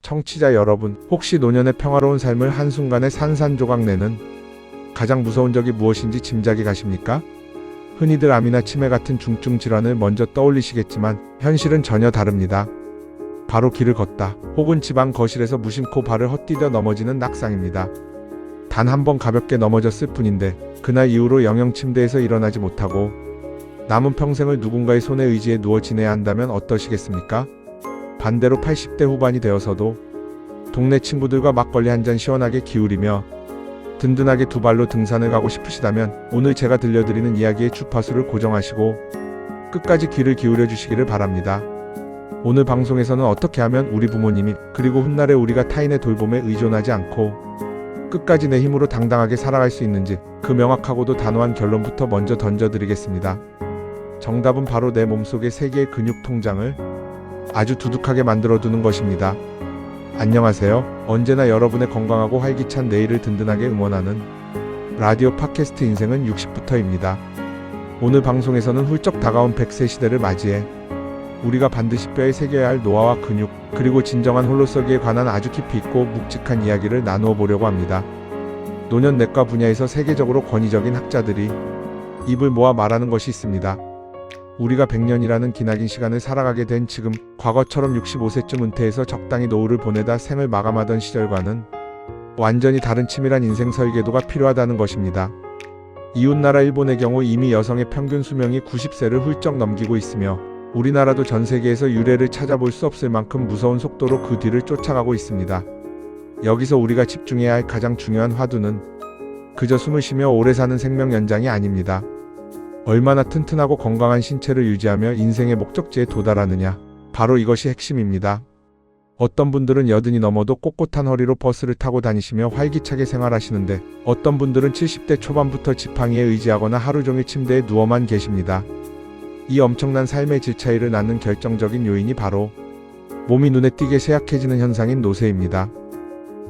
청취자 여러분, 혹시 노년의 평화로운 삶을 한순간에 산산조각 내는 가장 무서운 적이 무엇인지 짐작이 가십니까? 흔히들 암이나 치매 같은 중증 질환을 먼저 떠올리시겠지만 현실은 전혀 다릅니다. 바로 길을 걷다 혹은 집 안 거실에서 무심코 발을 헛디뎌 넘어지는 낙상입니다. 단 한 번 가볍게 넘어졌을 뿐인데 그날 이후로 영영 침대에서 일어나지 못하고 남은 평생을 누군가의 손에 의지해 누워 지내야 한다면 어떠시겠습니까? 반대로 80대 후반이 되어서도 동네 친구들과 막걸리 한 잔 시원하게 기울이며 든든하게 두 발로 등산을 가고 싶으시다면 오늘 제가 들려드리는 이야기의 주파수를 고정하시고 끝까지 귀를 기울여 주시기를 바랍니다. 오늘 방송에서는 어떻게 하면 우리 부모님이 그리고 훗날에 우리가 타인의 돌봄에 의존하지 않고 끝까지 내 힘으로 당당하게 살아갈 수 있는지 그 명확하고도 단호한 결론부터 먼저 던져드리겠습니다. 정답은 바로 내 몸속의 세 개의 근육 통장을 아주 두둑하게 만들어두는 것입니다. 안녕하세요. 언제나 여러분의 건강하고 활기찬 내일을 든든하게 응원하는 라디오 팟캐스트 인생은 60부터입니다. 오늘 방송에서는 훌쩍 다가온 100세 시대를 맞이해 우리가 반드시 뼈에 새겨야 할 노화와 근육, 그리고 진정한 홀로서기에 관한 아주 깊이 있고 묵직한 이야기를 나누어 보려고 합니다. 노년내과 분야에서 세계적으로 권위적인 학자들이 입을 모아 말하는 것이 있습니다. 우리가 100년이라는 기나긴 시간을 살아가게 된 지금, 과거처럼 65세쯤 은퇴해서 적당히 노후를 보내다 생을 마감하던 시절과는 완전히 다른 치밀한 인생 설계도가 필요하다는 것입니다. 이웃나라 일본의 경우 이미 여성의 평균 수명이 90세를 훌쩍 넘기고 있으며 우리나라도 전 세계에서 유례를 찾아볼 수 없을 만큼 무서운 속도로 그 뒤를 쫓아가고 있습니다. 여기서 우리가 집중해야 할 가장 중요한 화두는 그저 숨을 쉬며 오래 사는 생명 연장이 아닙니다. 얼마나 튼튼하고 건강한 신체를 유지하며 인생의 목적지에 도달하느냐, 바로 이것이 핵심입니다. 어떤 분들은 80이 넘어도 꼿꼿한 허리로 버스를 타고 다니시며 활기차게 생활하시는데 어떤 분들은 70대 초반부터 지팡이에 의지하거나 하루 종일 침대에 누워만 계십니다. 이 엄청난 삶의 질 차이를 낳는 결정적인 요인이 바로 몸이 눈에 띄게 쇠약해지는 현상인 노쇠입니다.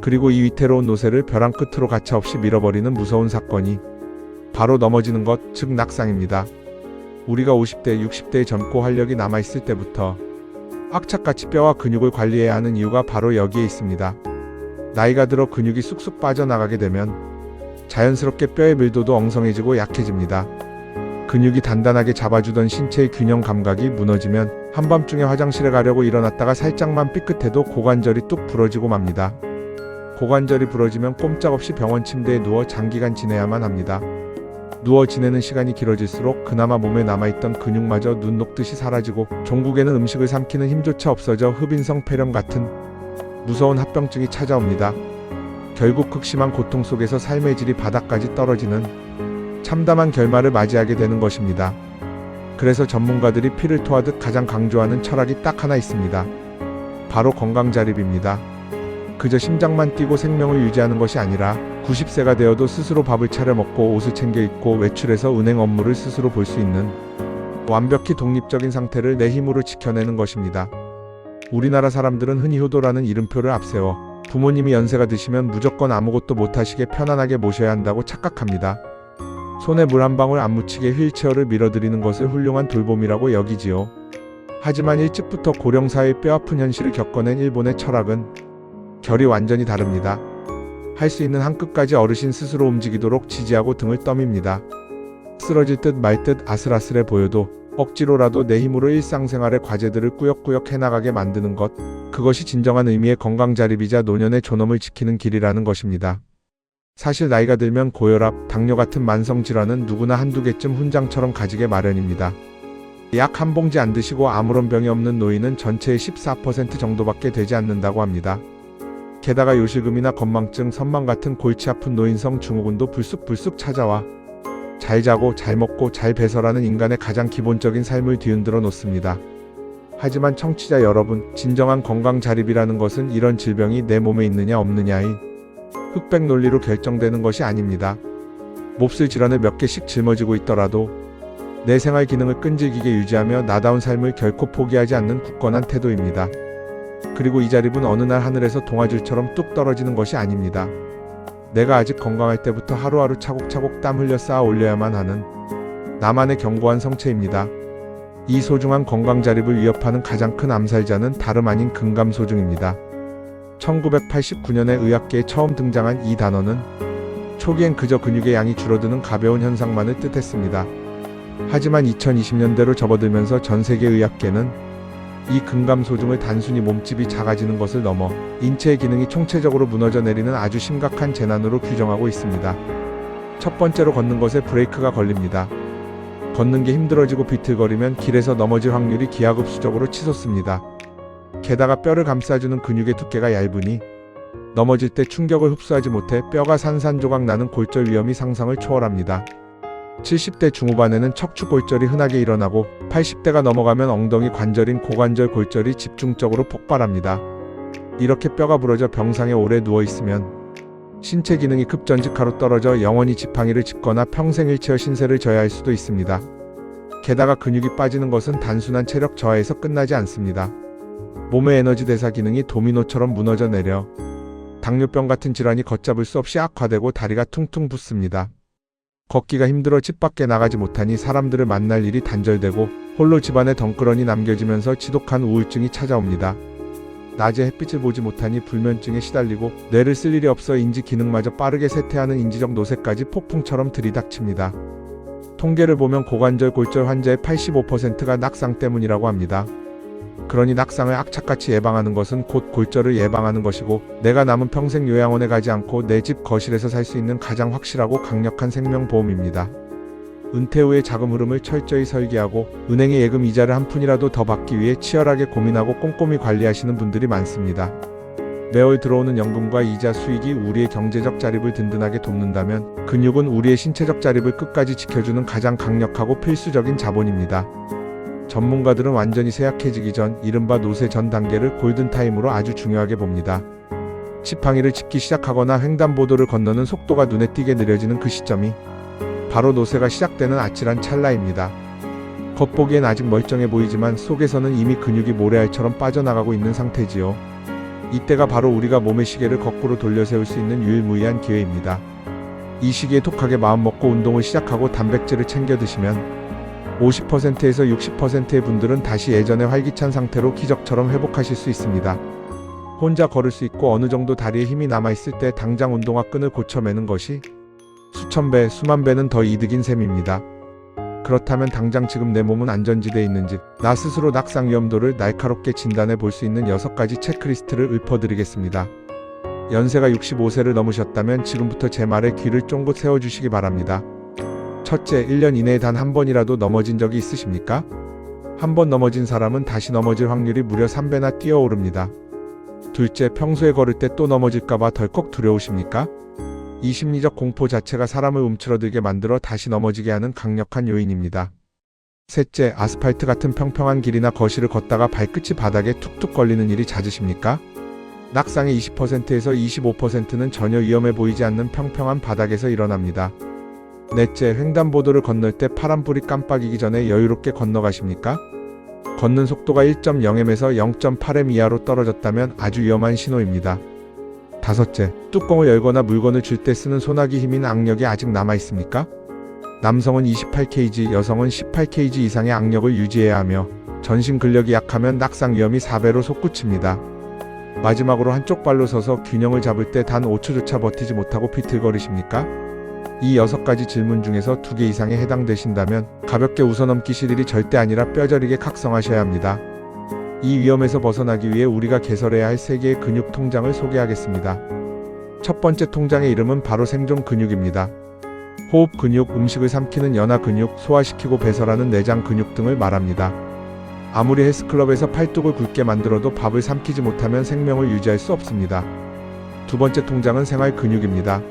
그리고 이 위태로운 노쇠를 벼랑 끝으로 가차없이 밀어버리는 무서운 사건이 바로 넘어지는 것, 즉 낙상입니다. 우리가 50대, 60대의 젊고 활력이 남아있을 때부터 악착같이 뼈와 근육을 관리해야 하는 이유가 바로 여기에 있습니다. 나이가 들어 근육이 쑥쑥 빠져나가게 되면 자연스럽게 뼈의 밀도도 엉성해지고 약해집니다. 근육이 단단하게 잡아주던 신체의 균형 감각이 무너지면 한밤중에 화장실에 가려고 일어났다가 살짝만 삐끗해도 고관절이 뚝 부러지고 맙니다. 고관절이 부러지면 꼼짝없이 병원 침대에 누워 장기간 지내야만 합니다. 누워 지내는 시간이 길어질수록 그나마 몸에 남아있던 근육마저 눈 녹듯이 사라지고 종국에는 음식을 삼키는 힘조차 없어져 흡인성 폐렴 같은 무서운 합병증이 찾아옵니다. 결국 극심한 고통 속에서 삶의 질이 바닥까지 떨어지는 참담한 결말을 맞이하게 되는 것입니다. 그래서 전문가들이 피를 토하듯 가장 강조하는 철학이 딱 하나 있습니다. 바로 건강자립입니다. 그저 심장만 뛰고 생명을 유지하는 것이 아니라 90세가 되어도 스스로 밥을 차려 먹고 옷을 챙겨 입고 외출해서 은행 업무를 스스로 볼 수 있는 완벽히 독립적인 상태를 내 힘으로 지켜내는 것입니다. 우리나라 사람들은 흔히 효도라는 이름표를 앞세워 부모님이 연세가 드시면 무조건 아무것도 못하시게 편안하게 모셔야 한다고 착각합니다. 손에 물 한 방울 안 묻히게 휠체어를 밀어드리는 것을 훌륭한 돌봄이라고 여기지요. 하지만 일찍부터 고령사회의 뼈아픈 현실을 겪어낸 일본의 철학은 결이 완전히 다릅니다. 할 수 있는 한 끝까지 어르신 스스로 움직이도록 지지하고 등을 떠밉니다. 쓰러질 듯 말 듯 아슬아슬해 보여도 억지로라도 내 힘으로 일상생활의 과제들을 꾸역꾸역 해나가게 만드는 것, 그것이 진정한 의미의 건강자립이자 노년의 존엄을 지키는 길이라는 것입니다. 사실 나이가 들면 고혈압, 당뇨 같은 만성질환은 누구나 한두 개쯤 훈장처럼 가지게 마련입니다. 약 한 봉지 안 드시고 아무런 병이 없는 노인은 전체의 14% 정도밖에 되지 않는다고 합니다. 게다가 요실금이나 건망증, 선망 같은 골치 아픈 노인성 증후군도 불쑥불쑥 찾아와 잘 자고 잘 먹고 잘 배설하는 인간의 가장 기본적인 삶을 뒤흔들어 놓습니다. 하지만 청취자 여러분, 진정한 건강자립이라는 것은 이런 질병이 내 몸에 있느냐 없느냐의 흑백 논리로 결정되는 것이 아닙니다. 몹쓸 질환을 몇 개씩 짊어지고 있더라도 내 생활 기능을 끈질기게 유지하며 나다운 삶을 결코 포기하지 않는 굳건한 태도입니다. 그리고 이 자립은 어느 날 하늘에서 동아줄처럼 뚝 떨어지는 것이 아닙니다. 내가 아직 건강할 때부터 하루하루 차곡차곡 땀 흘려 쌓아 올려야만 하는 나만의 견고한 성체입니다. 이 소중한 건강자립을 위협하는 가장 큰 암살자는 다름 아닌 근감소중입니다. 1989년에 의학계에 처음 등장한 이 단어는 초기엔 그저 근육의 양이 줄어드는 가벼운 현상만을 뜻했습니다. 하지만 2020년대로 접어들면서 전 세계 의학계는 이 근감소중을 단순히 몸집이 작아지는 것을 넘어 인체의 기능이 총체적으로 무너져 내리는 아주 심각한 재난으로 규정하고 있습니다. 첫 번째로 걷는 것에 브레이크가 걸립니다. 걷는 게 힘들어지고 비틀거리면 길에서 넘어질 확률이 기하급수적으로 치솟습니다. 게다가 뼈를 감싸주는 근육의 두께가 얇으니 넘어질 때 충격을 흡수하지 못해 뼈가 산산조각 나는 골절 위험이 상상을 초월합니다. 70대 중후반에는 척추골절이 흔하게 일어나고 80대가 넘어가면 엉덩이 관절인 고관절 골절이 집중적으로 폭발합니다. 이렇게 뼈가 부러져 병상에 오래 누워있으면 신체 기능이 급전직하로 떨어져 영원히 지팡이를 짚거나 평생 휠체어 신세를 져야 할 수도 있습니다. 게다가 근육이 빠지는 것은 단순한 체력 저하에서 끝나지 않습니다. 몸의 에너지 대사 기능이 도미노처럼 무너져 내려 당뇨병 같은 질환이 걷잡을 수 없이 악화되고 다리가 퉁퉁 붓습니다. 걷기가 힘들어 집 밖에 나가지 못하니 사람들을 만날 일이 단절되고 홀로 집안에 덩그러니 남겨지면서 지독한 우울증이 찾아옵니다. 낮에 햇빛을 보지 못하니 불면증에 시달리고 뇌를 쓸 일이 없어 인지 기능마저 빠르게 쇠퇴하는 인지적 노쇠까지 폭풍처럼 들이닥칩니다. 통계를 보면 고관절 골절 환자의 85%가 낙상 때문이라고 합니다. 그러니 낙상을 악착같이 예방하는 것은 곧 골절을 예방하는 것이고 내가 남은 평생 요양원에 가지 않고 내 집 거실에서 살 수 있는 가장 확실하고 강력한 생명보험입니다. 은퇴 후의 자금 흐름을 철저히 설계하고 은행의 예금 이자를 한 푼이라도 더 받기 위해 치열하게 고민하고 꼼꼼히 관리하시는 분들이 많습니다. 매월 들어오는 연금과 이자 수익이 우리의 경제적 자립을 든든하게 돕는다면 근육은 우리의 신체적 자립을 끝까지 지켜주는 가장 강력하고 필수적인 자본입니다. 전문가들은 완전히 쇠약해지기 전 이른바 노쇠 전 단계를 골든타임으로 아주 중요하게 봅니다. 지팡이를 짚기 시작하거나 횡단보도를 건너는 속도가 눈에 띄게 느려지는 그 시점이 바로 노쇠가 시작되는 아찔한 찰나입니다. 겉보기엔 아직 멀쩡해 보이지만 속에서는 이미 근육이 모래알처럼 빠져나가고 있는 상태지요. 이때가 바로 우리가 몸의 시계를 거꾸로 돌려 세울 수 있는 유일무이한 기회입니다. 이 시기에 독하게 마음먹고 운동을 시작하고 단백질을 챙겨 드시면 50%에서 60%의 분들은 다시 예전의 활기찬 상태로 기적처럼 회복하실 수 있습니다. 혼자 걸을 수 있고 어느 정도 다리에 힘이 남아있을 때 당장 운동화 끈을 고쳐매는 것이 수천 배, 수만 배는 더 이득인 셈입니다. 그렇다면 당장 지금 내 몸은 안전지대에 있는지 나 스스로 낙상 위험도를 날카롭게 진단해 볼 수 있는 6가지 체크리스트를 읊어드리겠습니다. 연세가 65세를 넘으셨다면 지금부터 제 말에 귀를 쫑긋 세워주시기 바랍니다. 첫째, 1년 이내에 단 한 번이라도 넘어진 적이 있으십니까? 한 번 넘어진 사람은 다시 넘어질 확률이 무려 3배나 뛰어오릅니다. 둘째, 평소에 걸을 때 또 넘어질까봐 덜컥 두려우십니까? 이 심리적 공포 자체가 사람을 움츠러들게 만들어 다시 넘어지게 하는 강력한 요인입니다. 셋째, 아스팔트 같은 평평한 길이나 거실을 걷다가 발끝이 바닥에 툭툭 걸리는 일이 잦으십니까? 낙상의 20%에서 25%는 전혀 위험해 보이지 않는 평평한 바닥에서 일어납니다. 넷째, 횡단보도를 건널 때 파란불이 깜빡이기 전에 여유롭게 건너가십니까? 걷는 속도가 1.0m에서 0.8m 이하로 떨어졌다면 아주 위험한 신호입니다. 다섯째, 뚜껑을 열거나 물건을 쥘 때 쓰는 소나기 힘인 악력이 아직 남아있습니까? 남성은 28kg, 여성은 18kg 이상의 악력을 유지해야 하며 전신 근력이 약하면 낙상 위험이 4배로 솟구칩니다. 마지막으로 한쪽 발로 서서 균형을 잡을 때 단 5초조차 버티지 못하고 비틀거리십니까? 이 6가지 질문 중에서 2개 이상에 해당되신다면 가볍게 웃어넘기실 일이 절대 아니라 뼈저리게 각성하셔야 합니다. 이 위험에서 벗어나기 위해 우리가 개설해야 할 3개의 근육 통장을 소개하겠습니다. 첫 번째 통장의 이름은 바로 생존 근육입니다. 호흡 근육, 음식을 삼키는 연화 근육, 소화시키고 배설하는 내장 근육 등을 말합니다. 아무리 헬스클럽에서 팔뚝을 굵게 만들어도 밥을 삼키지 못하면 생명을 유지할 수 없습니다. 두 번째 통장은 생활 근육입니다.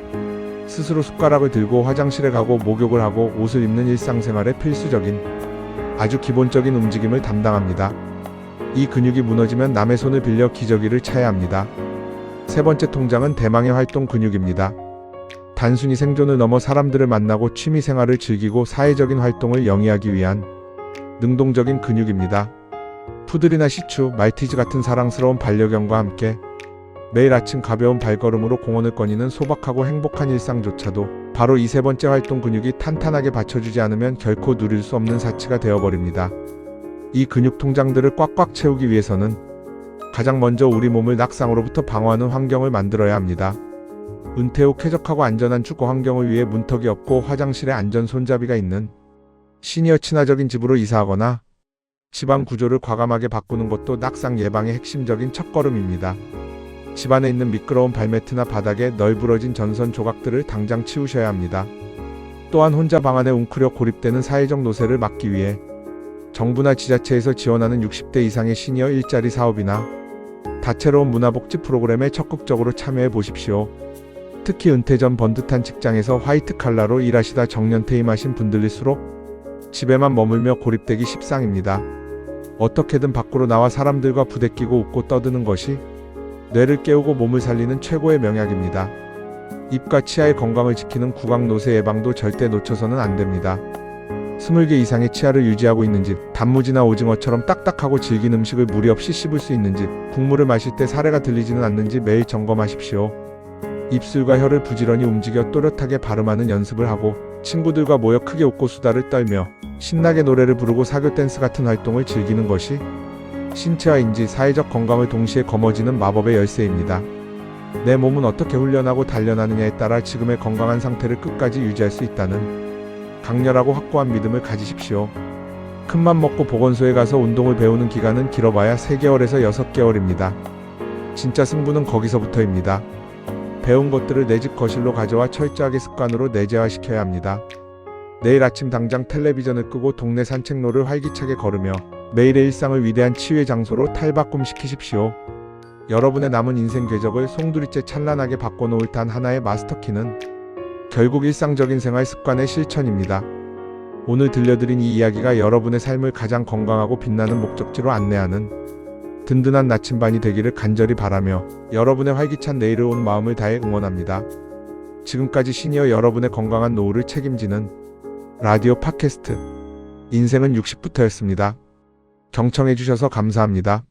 스스로 숟가락을 들고 화장실에 가고 목욕을 하고 옷을 입는 일상생활의 필수적인 아주 기본적인 움직임을 담당합니다. 이 근육이 무너지면 남의 손을 빌려 기저귀를 차야 합니다. 세 번째 통장은 대망의 활동 근육입니다. 단순히 생존을 넘어 사람들을 만나고 취미생활을 즐기고 사회적인 활동을 영위하기 위한 능동적인 근육입니다. 푸들이나 시추, 말티즈 같은 사랑스러운 반려견과 함께 매일 아침 가벼운 발걸음으로 공원을 거니는 소박하고 행복한 일상조차도 바로 이 세 번째 활동 근육이 탄탄하게 받쳐주지 않으면 결코 누릴 수 없는 사치가 되어버립니다. 이 근육 통장들을 꽉꽉 채우기 위해서는 가장 먼저 우리 몸을 낙상으로부터 방어하는 환경을 만들어야 합니다. 은퇴 후 쾌적하고 안전한 주거 환경을 위해 문턱이 없고 화장실에 안전 손잡이가 있는 시니어 친화적인 집으로 이사하거나 집안 구조를 과감하게 바꾸는 것도 낙상 예방의 핵심적인 첫걸음입니다. 집안에 있는 미끄러운 발매트나 바닥에 널브러진 전선 조각들을 당장 치우셔야 합니다. 또한 혼자 방 안에 웅크려 고립되는 사회적 노쇠를 막기 위해 정부나 지자체에서 지원하는 60대 이상의 시니어 일자리 사업이나 다채로운 문화복지 프로그램에 적극적으로 참여해 보십시오. 특히 은퇴 전 번듯한 직장에서 화이트 칼라로 일하시다 정년 퇴임하신 분들일수록 집에만 머물며 고립되기 십상입니다. 어떻게든 밖으로 나와 사람들과 부대끼고 웃고 떠드는 것이 뇌를 깨우고 몸을 살리는 최고의 명약입니다. 입과 치아의 건강을 지키는 구강노쇠 예방도 절대 놓쳐서는 안 됩니다. 20개 이상의 치아를 유지하고 있는지, 단무지나 오징어처럼 딱딱하고 질긴 음식을 무리 없이 씹을 수 있는지, 국물을 마실 때 사레가 들리지는 않는지 매일 점검하십시오. 입술과 혀를 부지런히 움직여 또렷하게 발음하는 연습을 하고 친구들과 모여 크게 웃고 수다를 떨며 신나게 노래를 부르고 사교 댄스 같은 활동을 즐기는 것이 신체와 인지, 사회적 건강을 동시에 거머쥐는 마법의 열쇠입니다. 내 몸은 어떻게 훈련하고 단련하느냐에 따라 지금의 건강한 상태를 끝까지 유지할 수 있다는 강렬하고 확고한 믿음을 가지십시오. 큰맘 먹고 보건소에 가서 운동을 배우는 기간은 길어봐야 3개월에서 6개월입니다. 진짜 승부는 거기서부터입니다. 배운 것들을 내 집 거실로 가져와 철저하게 습관으로 내재화시켜야 합니다. 내일 아침 당장 텔레비전을 끄고 동네 산책로를 활기차게 걸으며 매일의 일상을 위대한 치유의 장소로 탈바꿈시키십시오. 여러분의 남은 인생 궤적을 송두리째 찬란하게 바꿔놓을 단 하나의 마스터키는 결국 일상적인 생활 습관의 실천입니다. 오늘 들려드린 이 이야기가 여러분의 삶을 가장 건강하고 빛나는 목적지로 안내하는 든든한 나침반이 되기를 간절히 바라며 여러분의 활기찬 내일을 온 마음을 다해 응원합니다. 지금까지 시니어 여러분의 건강한 노후를 책임지는 라디오 팟캐스트 인생은 60부터였습니다. 경청해주셔서 감사합니다.